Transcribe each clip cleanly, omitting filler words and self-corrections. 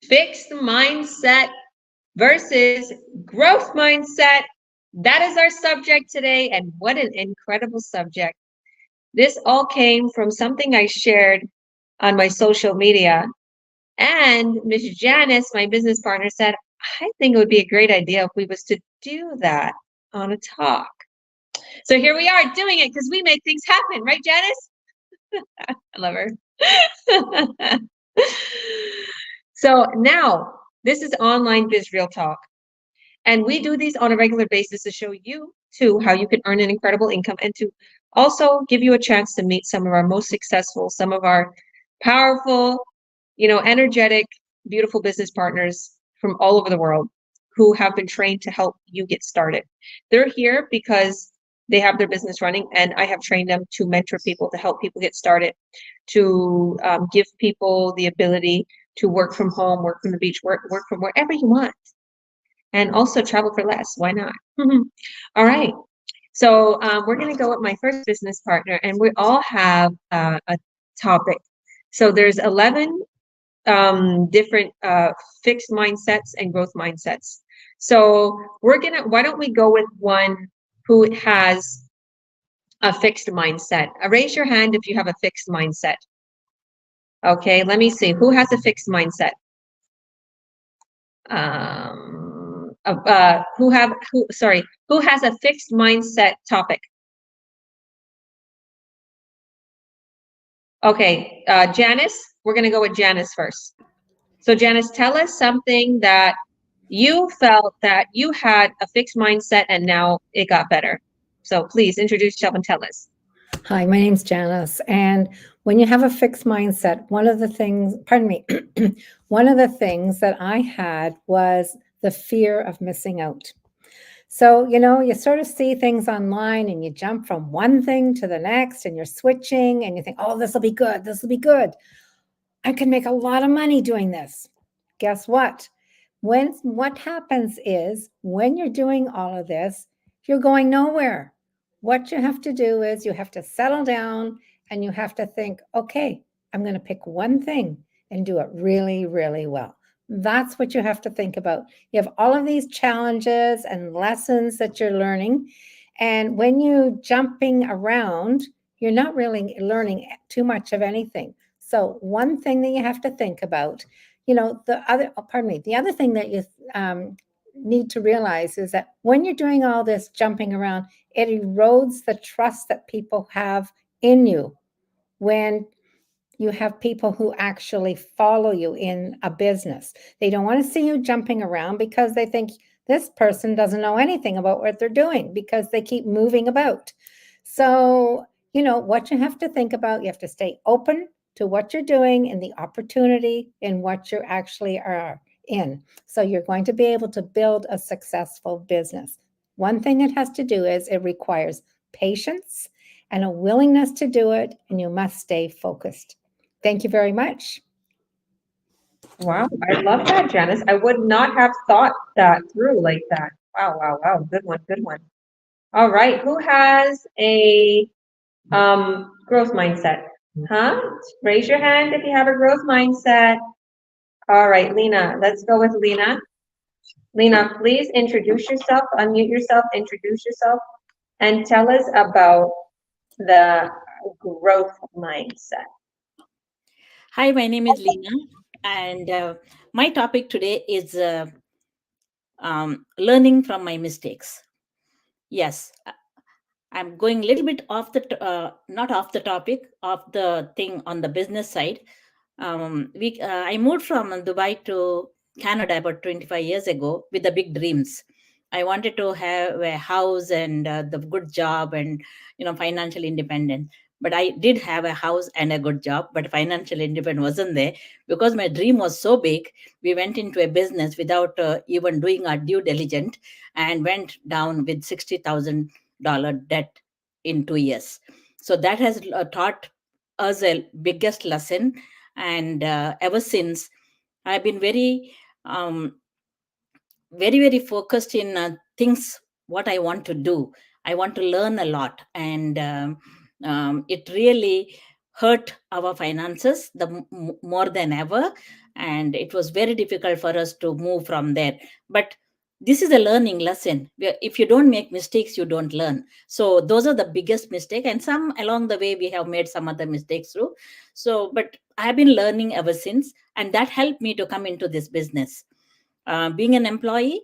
fixed mindset versus growth mindset. That is our subject today, and what an incredible subject. This all came from something I shared on my social media. And Miss Janice, my business partner, said, I think it would be a great idea if we was to do that on a talk. So here we are doing it because we make things happen, right, Janice? I love her. So now this is online Biz Real Talk. And we do these on a regular basis to show you too how you can earn an incredible income and to also give you a chance to meet some of our most successful, some of our powerful, energetic, beautiful business partners from all over the world who have been trained to help you get started. They're here because they have their business running, and I have trained them to mentor people, to help people get started, to give people the ability to work from home, work from the beach, work from wherever you want, and also travel for less. Why not? All right. So we're going to go with my first business partner, and we all have a topic. So there's 11 different fixed mindsets and growth mindsets. So why don't we go with one who has a fixed mindset? Raise your hand if you have a fixed mindset. Okay, let me see. Who has a fixed mindset? Who has a fixed mindset topic? Okay, Janice, we're going to go with Janice first. So Janice, tell us something that you felt that you had a fixed mindset and now it got better. So please introduce yourself and tell us. Hi, my name's Janice. And when you have a fixed mindset, one of the things that I had was the fear of missing out. So, you sort of see things online and you jump from one thing to the next and you're switching and you think, oh, this will be good. This will be good. I can make a lot of money doing this. Guess what? What happens is when you're doing all of this, you're going nowhere. What you have to do is you have to settle down and you have to think, okay, I'm going to pick one thing and do it really, really well. That's what you have to think about. You have all of these challenges and lessons that you're learning. And when you're jumping around, you're not really learning too much of anything. So one thing that you have to think about, the other thing that you need to realize is that when you're doing all this jumping around, it erodes the trust that people have in you. When you have people who actually follow you in a business, they don't want to see you jumping around because they think this person doesn't know anything about what they're doing because they keep moving about. So, what you have to think about, you have to stay open to what you're doing and the opportunity in what you actually are in. So you're going to be able to build a successful business. One thing it has to do is it requires patience and a willingness to do it, and you must stay focused. Thank you very much. Wow, I love that, Janice. I would not have thought that through like that. Wow, wow, wow. Good one, good one. All right, who has a growth mindset? Huh? Raise your hand if you have a growth mindset. All right, Lena, let's go with Lena. Lena, please introduce yourself, unmute yourself, introduce yourself, and tell us about the growth mindset. Hi, my name is Lena, and my topic today is learning from my mistakes. Yes, I'm going a little bit off not off the topic, of the thing on the business side. I moved from Dubai to Canada about 25 years ago with the big dreams. I wanted to have a house and the good job and financial independence. But I did have a house and a good job, but financial independence wasn't there because my dream was so big. We went into a business without even doing our due diligence and went down with $60,000 debt in 2 years. So that has taught us a biggest lesson, and ever since I've been very focused in things what I want to do. I want to learn a lot, and it really hurt our finances more than ever, and it was very difficult for us to move from there. But this is a learning lesson. If you don't make mistakes, you don't learn. So those are the biggest mistake, and some along the way we have made some other mistakes too. So but I have been learning ever since, and that helped me to come into this business. Being an employee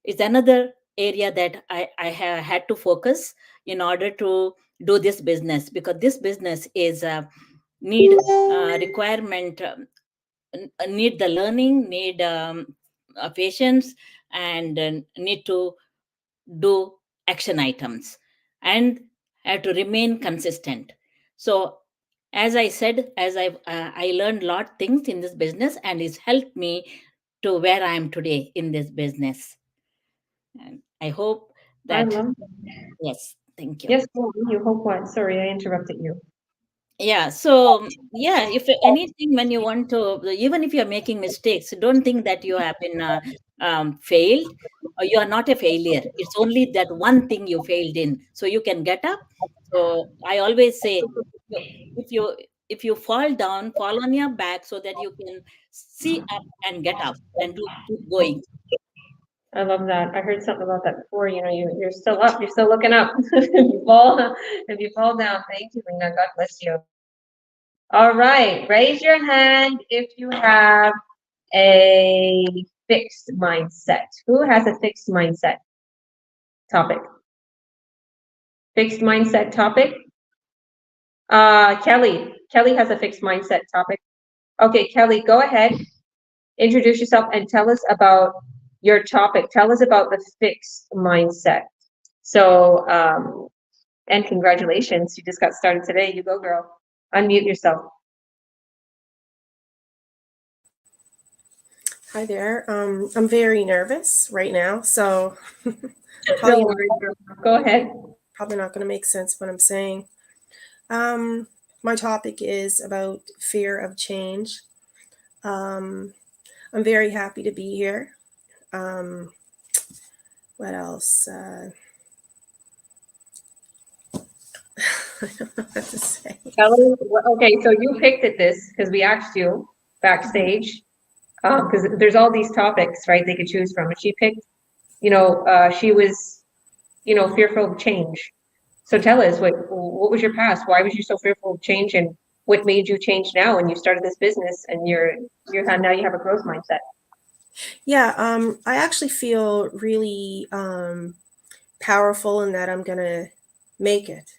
is another area that I have had to focus in order to do this business, because this business is need requirement, need the learning, need patience, and need to do action items, and have to remain consistent. So as I said, I learned a lot things in this business, and it's helped me to where I am today in this business. And I hope I that, love. yes, thank you. Yes, go on. You hope what? Sorry, I interrupted you. Yeah, so yeah, if anything, when you want to, even if you're making mistakes, don't think that you have been failed, or you are not a failure. It's only that one thing you failed in, so you can get up. So I always say, you- if you if you fall down, fall on your back so that you can see up and get up and to keep going. I love that. I heard something about that before. You know, you're still up. You're still looking up. If you fall down, thank you, Lena. God bless you. All right, raise your hand if you have a fixed mindset. Who has a fixed mindset topic? Fixed mindset topic? Kelly. Kelly has a fixed mindset topic. Okay, Kelly, go ahead. Introduce yourself and tell us about your topic. Tell us about the fixed mindset. So, and congratulations, you just got started today. You go, girl. Unmute yourself. Hi there. I'm very nervous right now, so Don't worry, girl. Go ahead. probably not going to make sense what I'm saying. My topic is about fear of change. I'm very happy to be here. Um, what else? I don't know what to say. Kelly, okay, so you picked at this because we asked you backstage, because there's all these topics, right, they could choose from. And she picked, she was, fearful of change. So tell us, what was your past? Why was you so fearful of change, and what made you change now when you started this business and now you have a growth mindset? Yeah, I actually feel really powerful in that I'm going to make it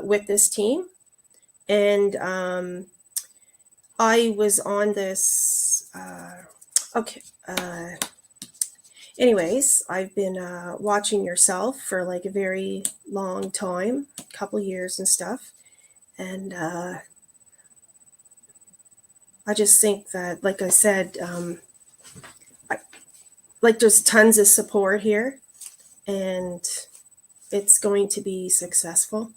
with this team. And I was on this. Okay. Anyways, I've been watching yourself for like a very long time, couple years and stuff, and I just think that, like I said, I, like there's tons of support here, and it's going to be successful.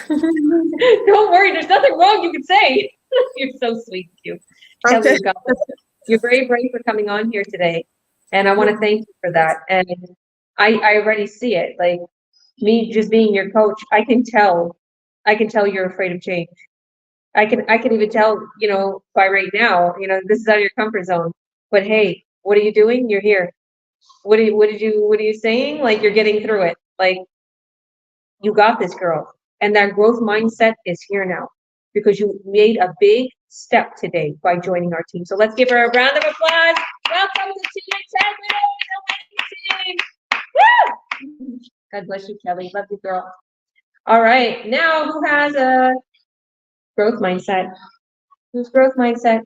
Don't worry, there's nothing wrong you can say. You're so sweet, cute. Okay. Kelly, you're very brave for coming on here today, and I want to thank you for that. And I already see it. Like me just being your coach, I can tell you're afraid of change. I can even tell, by right now, this is out of your comfort zone. But hey, what are you doing? You're here. What are you saying? Like you're getting through it. Like you got this, girl. And that growth mindset is here now because you made a big step today by joining our team. So let's give her a round of applause. Welcome to Team Integrity, the winning team. Woo! God bless you, Kelly. Love you, girl. All right, now who has a growth mindset? Who's growth mindset?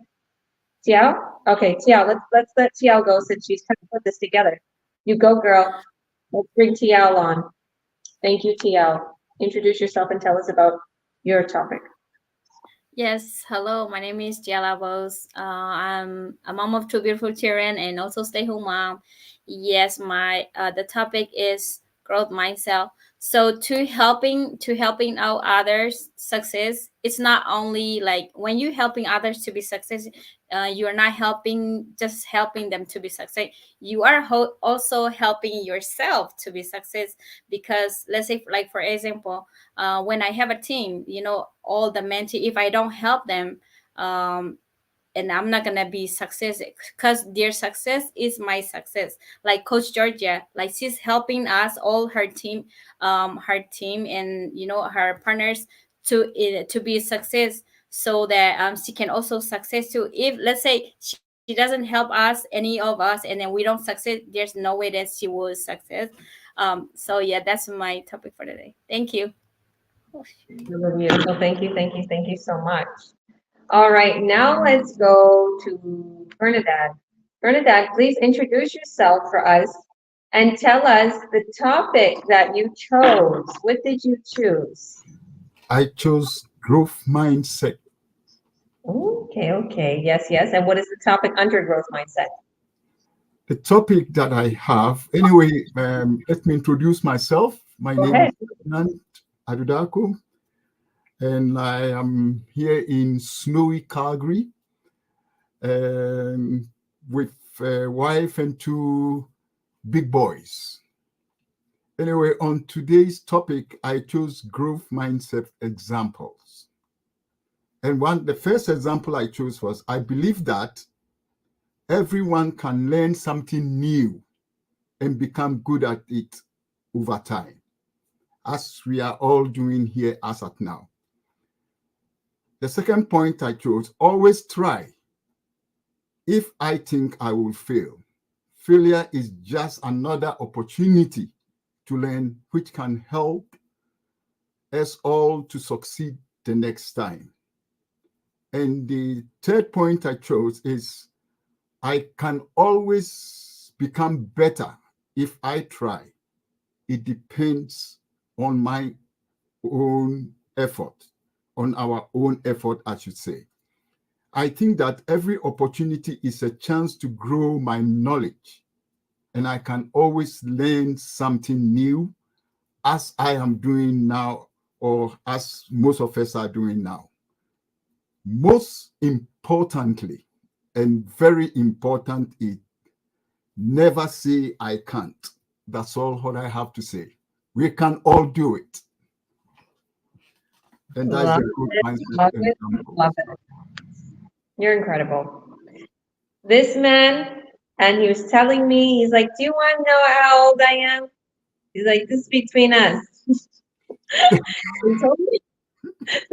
Tiao? Okay, Tiao, let's let Tiao go since she's kind of put this together. You go, girl. Let's bring Tiao on. Thank you, TL. Introduce yourself and tell us about your topic. Yes, hello. My name is Jella Bose. I'm a mom of two beautiful children and also stay-home mom. Yes, my the topic is growth mindset. So to helping out others success, it's not only like when you helping others to be success, you are not helping them to be success. You are also helping yourself to be success, because let's say, like for example, when I have a team, all the mentee, if I don't help them, and I'm not gonna be success, because their success is my success. Like Coach Georgia, like she's helping us all, her team and her partners to be a success, so that she can also success too. If let's say she doesn't help us, any of us, and then we don't succeed, there's no way that she will success. So yeah, that's my topic for today. Thank you. Beautiful. Thank you, thank you, thank you so much. All right, now let's go to Bernadette. Bernadette, please introduce yourself for us and tell us the topic that you chose. What did you choose? I chose growth mindset. Okay. Yes, yes. And what is the topic under growth mindset? The topic that I have, anyway, let me introduce myself. My Go name ahead. is Ferdinand Adudako, and I am here in snowy Calgary with a wife and two big boys. Anyway, on today's topic, I chose growth mindset examples. And the first example I chose was, I believe that everyone can learn something new and become good at it over time, as we are all doing here as at now. The second point I chose, always try. If I think I will fail, failure is just another opportunity to learn, which can help us all to succeed the next time. And the third point I chose is, I can always become better if I try. It depends on my own effort, on our own effort, I should say. I think that every opportunity is a chance to grow my knowledge, and I can always learn something new, as I am doing now, or as most of us are doing now. Most importantly, and very important, is never say I can't. That's all what I have to say. We can all do it. And that's Love the growth it, mindset love it, example. love it. You're incredible. This man, and he was telling me, he's like, do you want to know how old I am? He's like, this is between us. he told me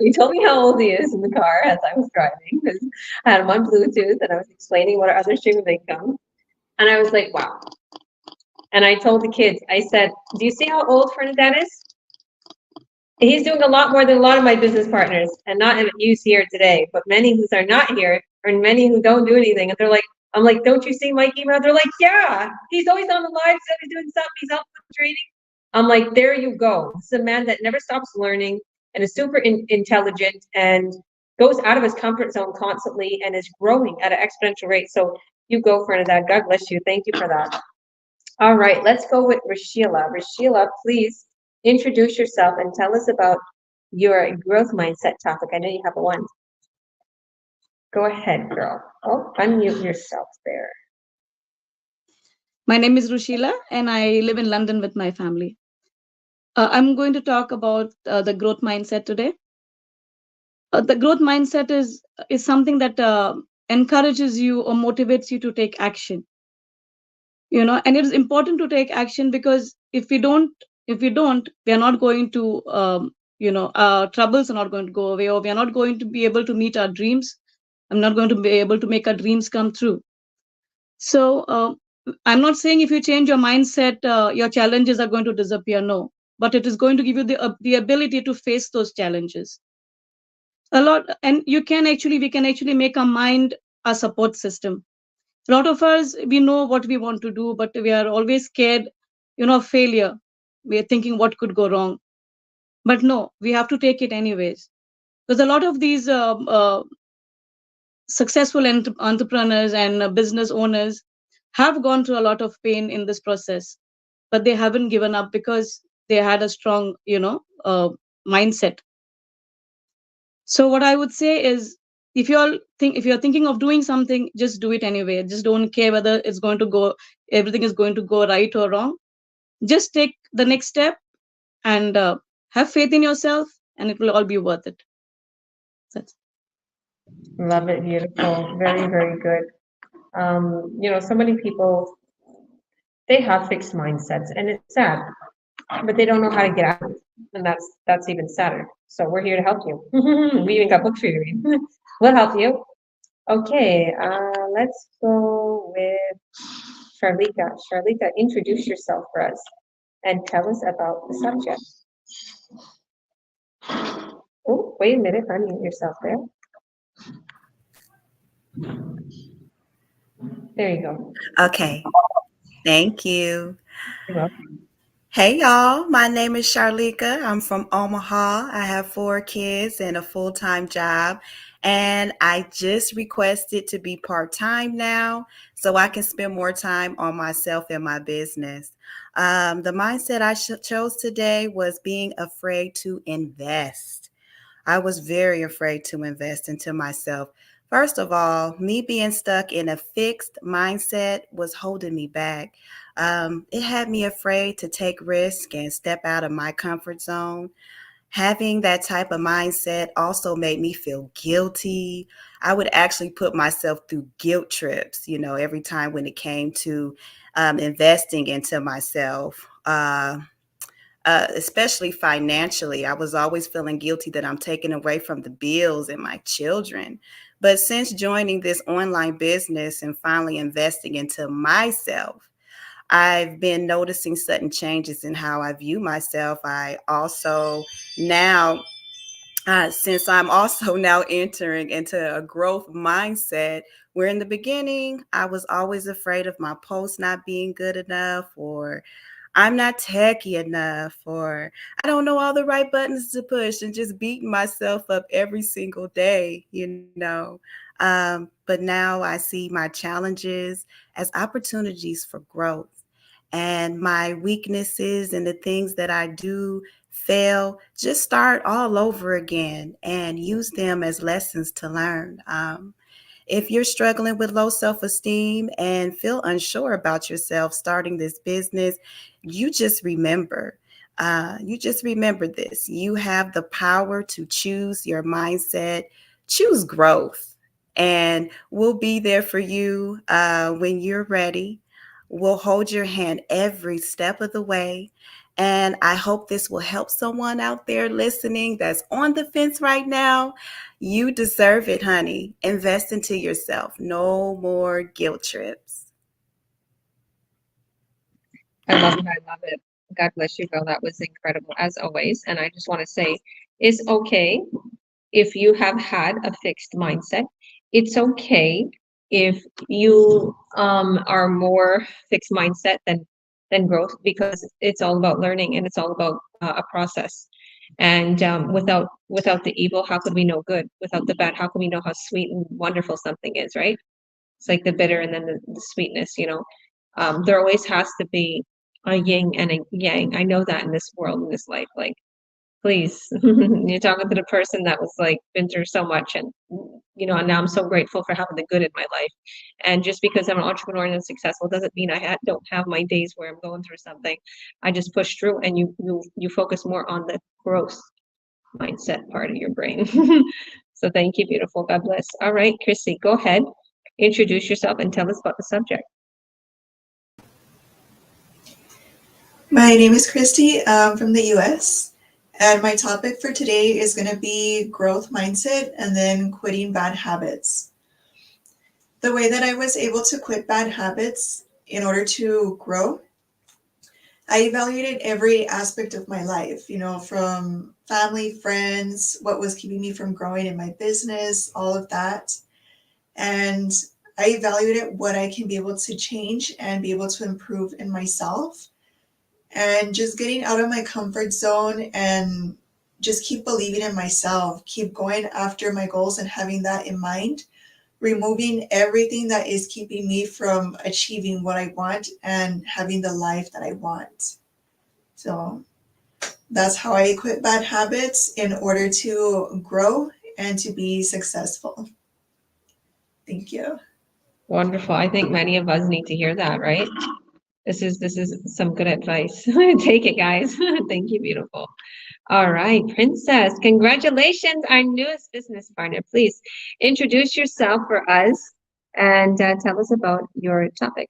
he told me how old he is in the car as I was driving, because I had him on Bluetooth and I was explaining what our other stream of income. And I was like, wow. And I told the kids, I said, do you see how old Fernandette is? He's doing a lot more than a lot of my business partners, and not in use here today, but many who are not here, or many who don't do anything. And they're like, I'm like, don't you see Mike email? They're like, yeah, he's always on the live, he's always doing something, he's up with training. I'm like, there you go. This is a man that never stops learning and is super intelligent and goes out of his comfort zone constantly and is growing at an exponential rate. So you go for that. God bless you. Thank you for that. All right, let's go with Rashila. Rashila, please introduce yourself and tell us about your growth mindset topic. I know you have one. Go ahead, girl. Oh, unmute yourself there. My name is Rushila, and I live in London with my family. I'm going to talk about the growth mindset today. The growth mindset is something that encourages you or motivates you to take action. And it is important to take action, because if we don't, we are not going to, our troubles are not going to go away, or we are not going to be able to meet our dreams. I'm not going to be able to make our dreams come true. So I'm not saying if you change your mindset, your challenges are going to disappear. No, but it is going to give you the ability to face those challenges a lot. And we can actually make our mind a support system. A lot of us, we know what we want to do, but we are always scared, of failure. We are thinking what could go wrong. But no, we have to take it anyways. Because a lot of these successful entrepreneurs and business owners have gone through a lot of pain in this process, but they haven't given up, because they had a strong, mindset. So what I would say is, if you're thinking of doing something, just do it anyway. Just don't care whether everything is going to go right or wrong. Just take the next step and have faith in yourself, and it will all be worth it. That's Love it. Beautiful. Very, very good. So many people, they have fixed mindsets and it's sad, but they don't know how to get out of it. And that's even sadder. So we're here to help you. We even got books for you to read. We'll help you. Okay, let's go with Charlika. Charlika, introduce yourself for us and tell us about the subject. Oh, wait a minute, unmute yourself there. There you go. Okay, thank you. You're welcome. Hey y'all, my name is Charlika. I'm from Omaha. I have 4 kids and a full-time job, and I just requested to be part-time now so I can spend more time on myself and my business. The mindset I chose today was being afraid to invest. I was very afraid to invest into myself. First of all, me being stuck in a fixed mindset was holding me back. It had me afraid to take risks and step out of my comfort zone. Having that type of mindset also made me feel guilty. I would actually put myself through guilt trips, every time when it came to investing into myself. Especially financially. I was always feeling guilty that I'm taking away from the bills and my children. But since joining this online business and finally investing into myself, I've been noticing sudden changes in how I view myself. I also now since I'm also now entering into a growth mindset, where in the beginning, I was always afraid of my post not being good enough, or I'm not techy enough, or I don't know all the right buttons to push, and just beating myself up every single day. But now I see my challenges as opportunities for growth, and my weaknesses and the things that I do fail, just start all over again and use them as lessons to learn. If you're struggling with low self-esteem and feel unsure about yourself starting this business, you just remember. You just remember this. You have the power to choose your mindset, choose growth, and we'll be there for you when you're ready. We'll hold your hand every step of the way. And I hope this will help someone out there listening that's on the fence right now. You deserve it, honey. Invest into yourself. No more guilt trips. I love it. I love it. God bless you, girl. That was incredible as always. And I just want to say, it's okay if you have had a fixed mindset. It's okay if you are more fixed mindset than growth, because it's all about learning and it's all about a process. And without the evil, how could we know good? Without the bad, how can we know how sweet and wonderful something is, right? It's like the bitter and then the sweetness. There always has to be a yin and a yang. I know that in this world, in this life, like, please, you're talking to the person that was like been through so much, and now I'm so grateful for having the good in my life. And just because I'm an entrepreneur and successful doesn't mean don't have my days where I'm going through something. I just push through, and you focus more on the growth mindset part of your brain. So thank you, beautiful. God bless. All right, Chrissy, go ahead, introduce yourself and tell us about the subject. My name is Christy. I'm from the US, and my topic for today is going to be growth mindset and then quitting bad habits. The way that I was able to quit bad habits in order to grow, I evaluated every aspect of my life, from family, friends, what was keeping me from growing in my business, all of that. And I evaluated what I can be able to change and be able to improve in myself. And just getting out of my comfort zone and just keep believing in myself, keep going after my goals and having that in mind, removing everything that is keeping me from achieving what I want and having the life that I want. So That's how I quit bad habits in order to grow and to be successful. Thank you. Wonderful. I think many of us need to hear that, right? This is some good advice. Take it, guys. Thank you, beautiful. All right, Princess, congratulations, our newest business partner. Please introduce yourself for us and tell us about your topic.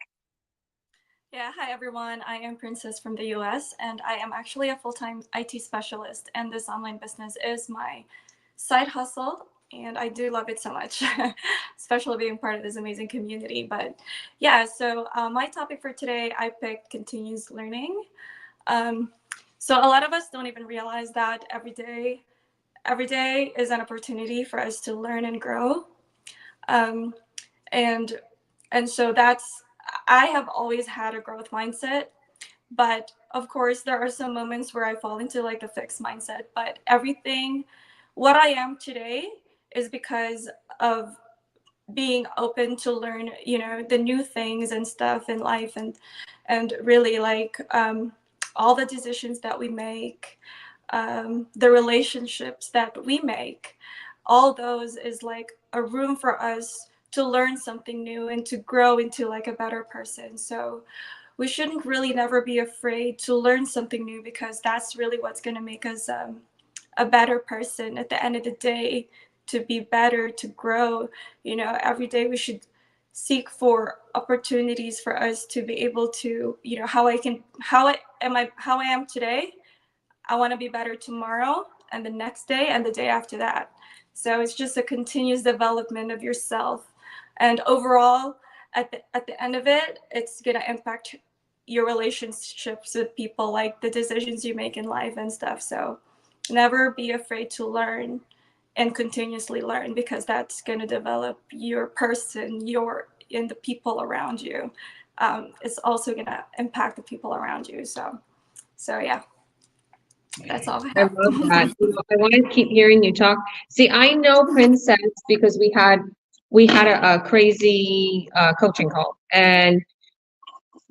Yeah, hi everyone. I am Princess from the US, and I am actually a full time IT specialist. And this online business is my side hustle, and I do love it so much, especially being part of this amazing community. But yeah, so my topic for today, I picked continuous learning. Um, so a lot of us don't even realize that every day is an opportunity for us to learn and grow. Um, and and so that's I have always had a growth mindset, but of course there are some moments where I fall into like a fixed mindset. But everything what I am today is because of being open to learn, the new things and stuff in life, and really like all the decisions that we make, the relationships that we make, all those is like a room for us to learn something new and to grow into like a better person. So we shouldn't really never be afraid to learn something new, because that's really what's going to make us a better person at the end of the day, to be better, to grow. Every day we should seek for opportunities for us to be able to, how I am today, I want to be better tomorrow and the next day and the day after that. So it's just a continuous development of yourself. And overall, at the end of it, it's going to impact your relationships with people, like the decisions you make in life and stuff. So never be afraid to learn and continuously learn, because that's going to develop your person, and the people around you. It's also going to impact the people around you. So yeah. That's all I I have. love that. I want to keep hearing you talk. See, I know Princess because we had a crazy coaching call, and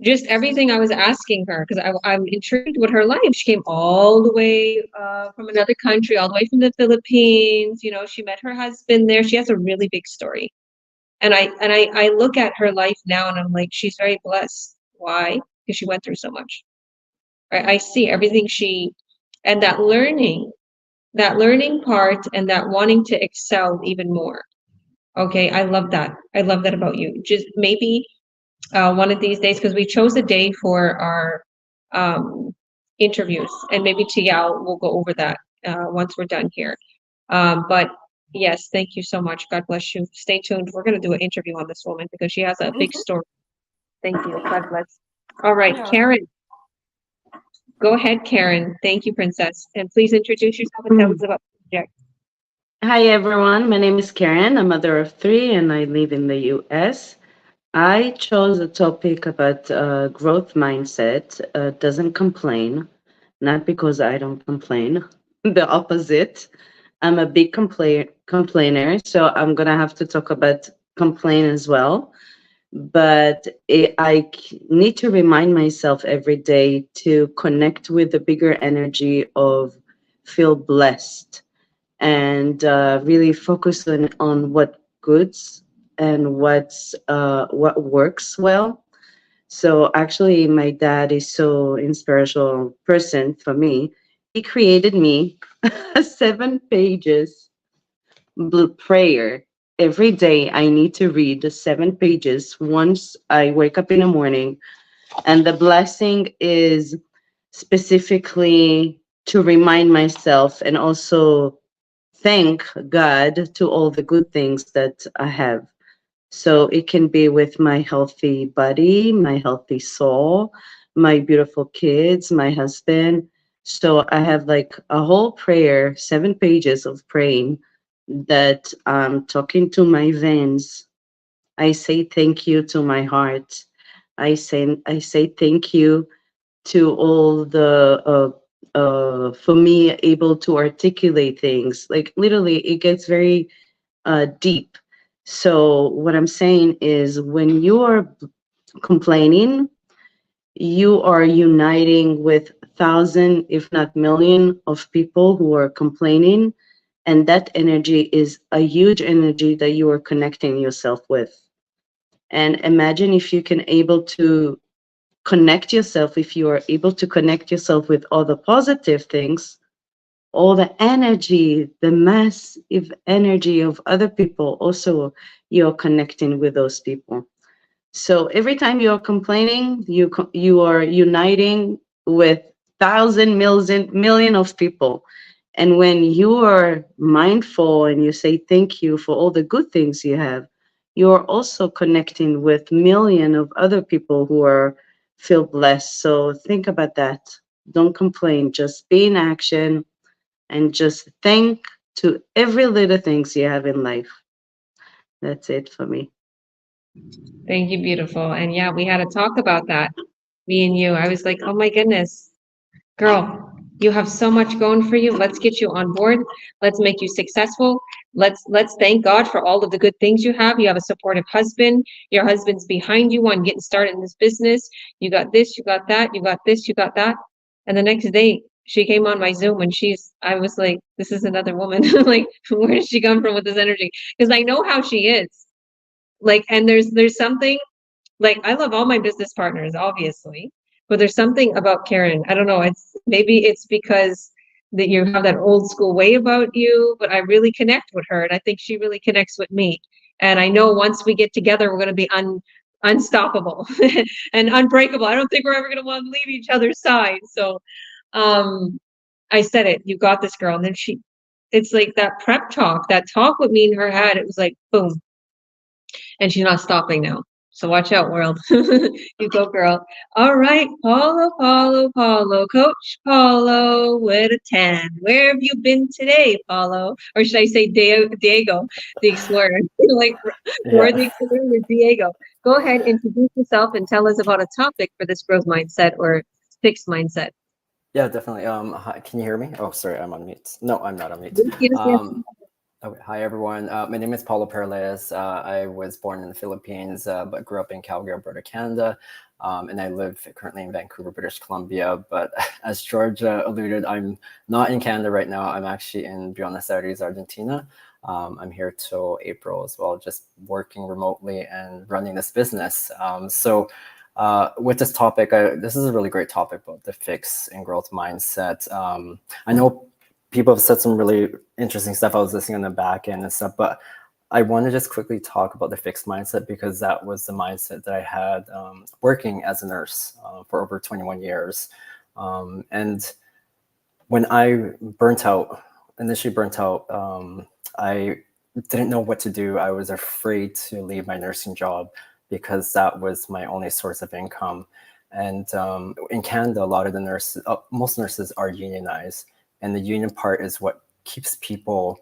just everything I was asking her, because I'm intrigued with her life. She came all the way from another country, all the way from the Philippines. She met her husband there. She has a really big story, and I look at her life now, and I'm like, she's very blessed. Why? Because she went through so much. Right? I see everything and that learning part, and that wanting to excel even more. Okay, I love that. I love that about you. Just maybe one of these days, because we chose a day for our interviews, and maybe Tiao will go over that once we're done here. But yes, thank you so much. God bless you. Stay tuned. We're going to do an interview on this woman because she has a big story. Thank you. God bless. All right, Yeah. Karen. Go ahead, Karen. Thank you, Princess. And please introduce yourself and tell us about the project. Hi, everyone. My name is Karen. I'm a mother of three, and I live in the US. I chose a topic about growth mindset, doesn't complain, not because I don't complain, the opposite. I'm a big complainer, so I'm going to have to talk about complain as well. But I need to remind myself every day to connect with the bigger energy of feel blessed, and really focus on what goods and what works well. So actually, my dad is so inspirational person for me. He created me a 7 pages prayer. Every day I need to read the 7 pages once I wake up in the morning. And the blessing is specifically to remind myself and also thank God to all the good things that I have. So it can be with my healthy body, my healthy soul, my beautiful kids, my husband. So I have like a whole prayer, 7 pages of praying that I'm talking to my veins. I say thank you to my heart. I say thank you to all the for me able to articulate things. Like literally it gets very deep. So what I'm saying is when you are complaining, you are uniting with thousand, if not million, of people who are complaining, and that energy is a huge energy that you are connecting yourself with. And imagine if you can able to connect yourself, if you are able to connect yourself with all the positive things, all the energy, the massive energy of other people, also you're connecting with those people. So every time you're complaining, you are uniting with million of people. And when you are mindful and you say thank you for all the good things you have, you're also connecting with million of other people who are feel blessed. So think about that. Don't complain, just be in action and just thank to every little things you have in life. That's it for me. Thank you, beautiful. And yeah, we had a talk about that, me and you. I was like, oh my goodness, girl, you have so much going for you. Let's get you on board. Let's make you successful. Let's thank God for all of the good things you have. You have a supportive husband. Your husband's behind you on getting started in this business. You got this, you got that, you got this, you got that. And the next day, she came on my Zoom and I was like, this is another woman. Like, where did she come from with this energy? Because I know how she is. Like, and there's something, like, I love all my business partners, obviously, but there's something about Karen. I don't know. Maybe it's because that you have that old school way about you, but I really connect with her, and I think she really connects with me. And I know once we get together, we're going to be unstoppable and unbreakable. I don't think we're ever going to want to leave each other's side. So, I said it. You got this, girl. And then it's like that prep talk, that talk with me and her had. It was like boom, and she's not stopping now. So watch out, world. You go, girl. All right, Paulo, Coach Paulo with a 10. Where have you been today, Paulo? Or should I say Diego, the explorer? Like, we're the explorer with Diego. Go ahead, introduce yourself and tell us about a topic for this growth mindset or fixed mindset. Yeah, definitely. Hi, can you hear me? Oh, sorry, I'm on mute. No, I'm not on mute. Yes. Okay, hi, everyone. My name is Paulo Perles. I was born in the Philippines, but grew up in Calgary, Alberta, Canada. And I live currently in Vancouver, British Columbia. But as George alluded, I'm not in Canada right now. I'm actually in Buenos Aires, Argentina. I'm here till April as well, just working remotely and running this business. With this topic, this is a really great topic about the fixed and growth mindset. I know people have said some really interesting stuff. I was listening on the back end and stuff, but I want to just quickly talk about the fixed mindset because that was the mindset that I had working as a nurse for over 21 years. And when I initially burnt out, I didn't know what to do. I was afraid to leave my nursing job because that was my only source of income. And in Canada, a lot of the nurses, most nurses are unionized. And the union part is what keeps people,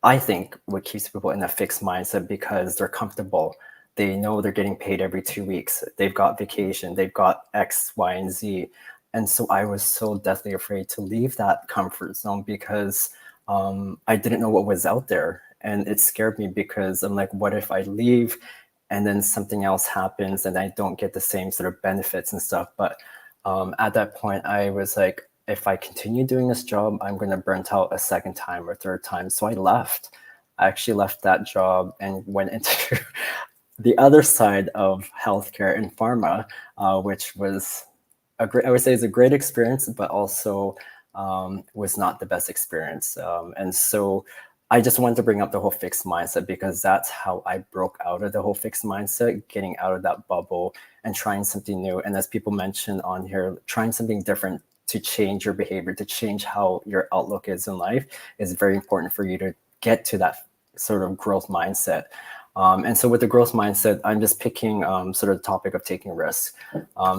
I think, what keeps people in a fixed mindset because they're comfortable. They know they're getting paid every 2 weeks. They've got vacation. They've got X, Y, and Z. And so I was so deathly afraid to leave that comfort zone because I didn't know what was out there. And it scared me because I'm like, what if I leave and then something else happens and I don't get the same sort of benefits and stuff? But at that point, I was like, if I continue doing this job, I'm going to burn out a second time or third time. So I left. I actually left that job and went into the other side of healthcare and pharma, which was I would say is a great experience, but also was not the best experience. And so I just wanted to bring up the whole fixed mindset because that's how I broke out of the whole fixed mindset, getting out of that bubble and trying something new. And as people mentioned on here, trying something different to change your behavior, to change how your outlook is in life is very important for you to get to that sort of growth mindset. And so with the growth mindset, I'm just picking sort of the topic of taking risks.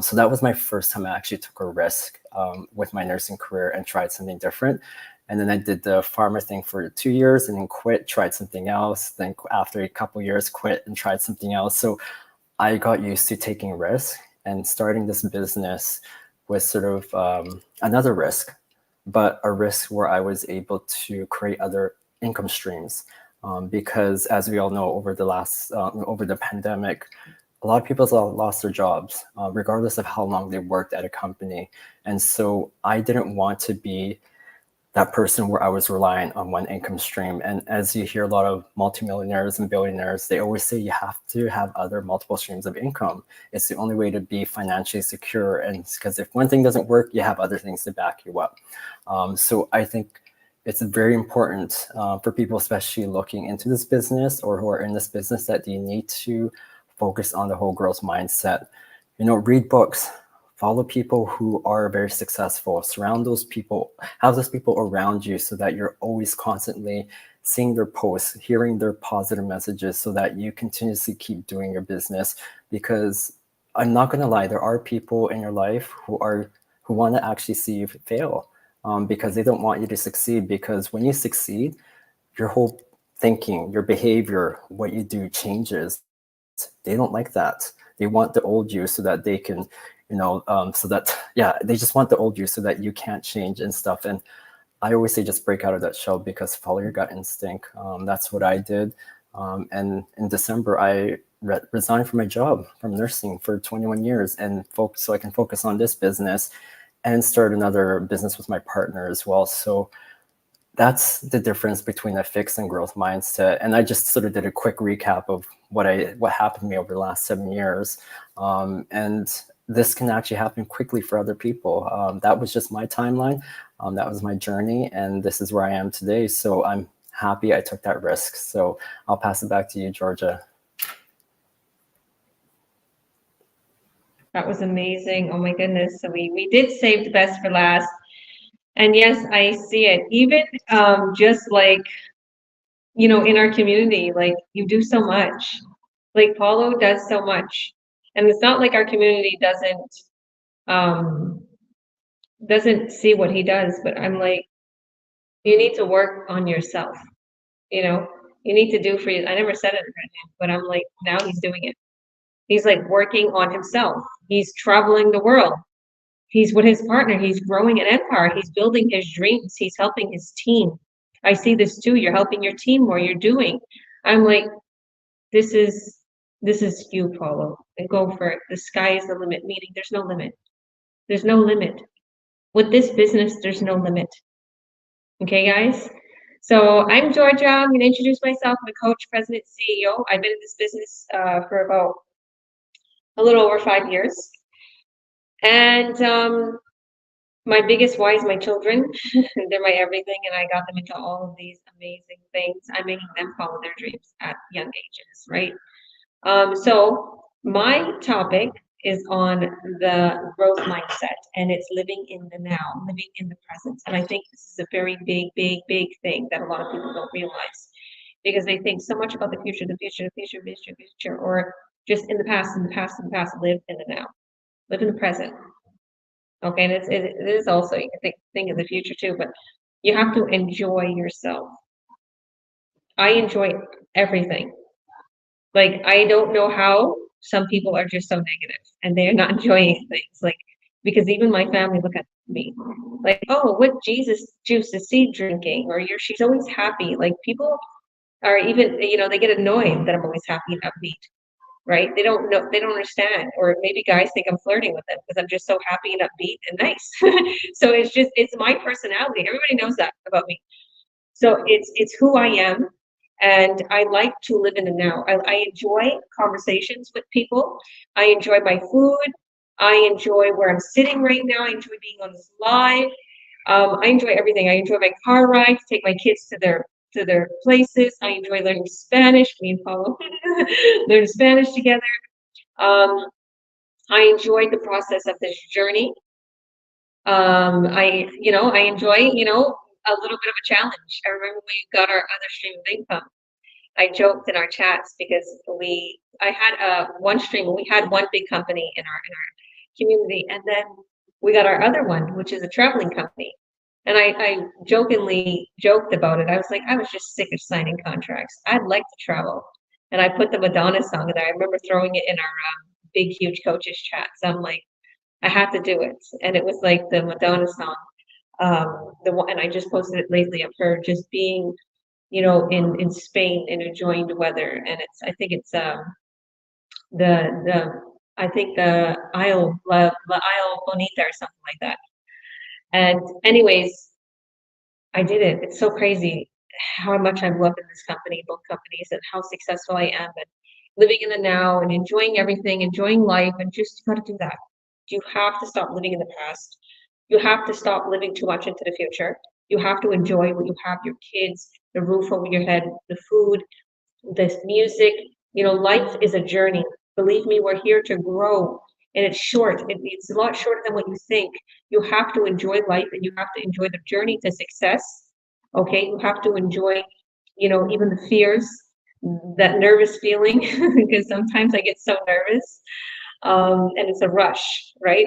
So that was my first time I actually took a risk with my nursing career and tried something different. And then I did the pharma thing for 2 years and then quit, tried something else. Then after a couple years, quit and tried something else. So I got used to taking risks, and starting this business was sort of another risk, but a risk where I was able to create other income streams. Because as we all know, over the pandemic, a lot of people lost their jobs, regardless of how long they worked at a company. And so I didn't want to be that person where I was reliant on one income stream. And as you hear a lot of multimillionaires and billionaires, they always say you have to have other multiple streams of income. It's the only way to be financially secure. And because if one thing doesn't work, you have other things to back you up. So I think it's very important for people, especially looking into this business or who are in this business, that you need to focus on the whole growth mindset. You know, read books, follow people who are very successful, surround those people, have those people around you so that you're always constantly seeing their posts, hearing their positive messages so that you continuously keep doing your business. Because I'm not going to lie, there are people in your life who want to actually see you fail because they don't want you to succeed. Because when you succeed, your whole thinking, your behavior, what you do changes. They don't like that. They want the old you so that they can, they just want the old you so that you can't change and stuff. And I always say just break out of that shell, because follow your gut instinct. That's what I did. And in December, I resigned from my job from nursing for 21 years and so I can focus on this business and start another business with my partner as well. So that's the difference between a fixed and growth mindset. And I just sort of did a quick recap of what happened to me over the last 7 years. And this can actually happen quickly for other people. That was just my timeline. That was my journey. And this is where I am today. So I'm happy I took that risk. So I'll pass it back to you, Georgia. That was amazing. Oh my goodness. So we did save the best for last. And yes, I see it. Even just like, in our community, like you do so much. Like Paulo does so much. And it's not like our community doesn't see what he does, but I'm like, you need to work on yourself. You need to do for you. I never said it right now, but I'm like, now he's doing it. He's like working on himself. He's traveling the world. He's with his partner. He's growing an empire. He's building his dreams. He's helping his team. I see this too. You're helping your team more. You're doing. I'm like, this is you, Paulo, and go for it. The sky is the limit, meaning there's no limit. There's no limit. With this business, there's no limit. Okay, guys? So I'm Georgia. I'm going to introduce myself. I'm a coach, president, CEO. I've been in this business for about a little over 5 years. And my biggest why is my children. They're my everything, and I got them into all of these amazing things. I'm making them follow their dreams at young ages, right? So my topic is on the growth mindset, and it's living in the now, living in the present. And I think this is a very big, big, big thing that a lot of people don't realize, because they think so much about the future, or just in the past, live in the now, live in the present. Okay, and it is also, you can think of the future too, but you have to enjoy yourself. I enjoy everything. Like, I don't know how some people are just so negative and they're not enjoying things. Like, because even my family look at me like, oh, what Jesus juice is she drinking? Or she's always happy. Like, people are even, they get annoyed that I'm always happy and upbeat. Right? They don't know, they don't understand. Or maybe guys think I'm flirting with them because I'm just so happy and upbeat and nice. So it's my personality. Everybody knows that about me. So it's who I am. And I like to live in the now. I enjoy conversations with people. I enjoy my food. I enjoy where I'm sitting right now. I enjoy being on this live. I enjoy everything. I enjoy my car rides, take my kids to their places. I enjoy learning Spanish. Me and Paulo learn Spanish together. I enjoy the process of this journey. I enjoy, a little bit of a challenge. I remember we got our other stream of income. I joked in our chats because I had one stream. We had one big company in our community, and then we got our other one, which is a traveling company. And I jokingly joked about it. I was like, I was just sick of signing contracts. I'd like to travel. And I put the Madonna song in there. I remember throwing it in our big, huge coaches chats. I'm like, I had to do it. And it was like the Madonna song. The one, and I just posted it lately of her just being, in Spain and enjoying the weather. And I think it's I think the aisle la aisle bonita or something like that. And anyways, I did it. It's so crazy how much I've loved in this company, both companies, and how successful I am, and living in the now and enjoying everything, enjoying life, and just got to do that. You have to stop living in the past. You have to stop living too much into the future. You have to enjoy what you have, your kids, the roof over your head, the food, this music. You know, life is a journey. Believe me, we're here to grow, and it's short. It's a lot shorter than what you think. You have to enjoy life, and you have to enjoy the journey to success. Okay, you have to enjoy, you know, even the fears, that nervous feeling, because sometimes I get so nervous, and it's a rush, right?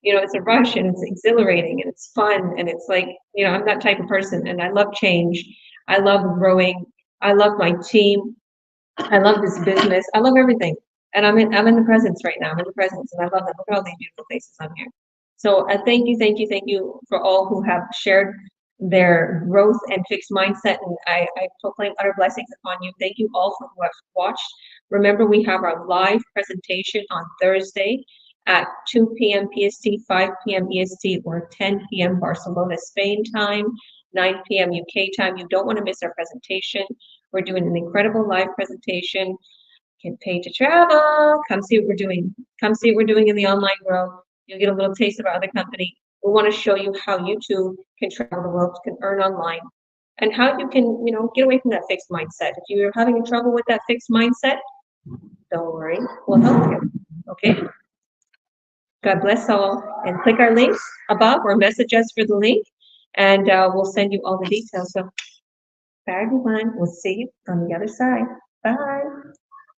You know, it's a rush and it's exhilarating and it's fun and it's like, you know, I'm that type of person and I love change. I love growing. I love my team. I love this business. I love everything. And I'm in the presence right now. I'm in the presence and I love them. Look at all these beautiful faces on here. So thank you for all who have shared their growth and fixed mindset. And I proclaim utter blessings upon you. Thank you all for who have watched. Remember, we have our live presentation on Thursday at 2 p.m. PST, 5 p.m. EST, or 10 p.m. Barcelona, Spain time, 9 p.m. UK time. You don't want to miss our presentation. We're doing an incredible live presentation. Get paid to travel. Come see what we're doing. Come see what we're doing in the online world. You'll get a little taste of our other company. We want to show you how you too can travel the world, can earn online, and how you can, you know, get away from that fixed mindset. If you're having trouble with that fixed mindset, don't worry, we'll help you. Okay? God bless all. And click our links above or message us for the link, and we'll send you all the details. So, bye everyone. We'll see you on the other side. Bye.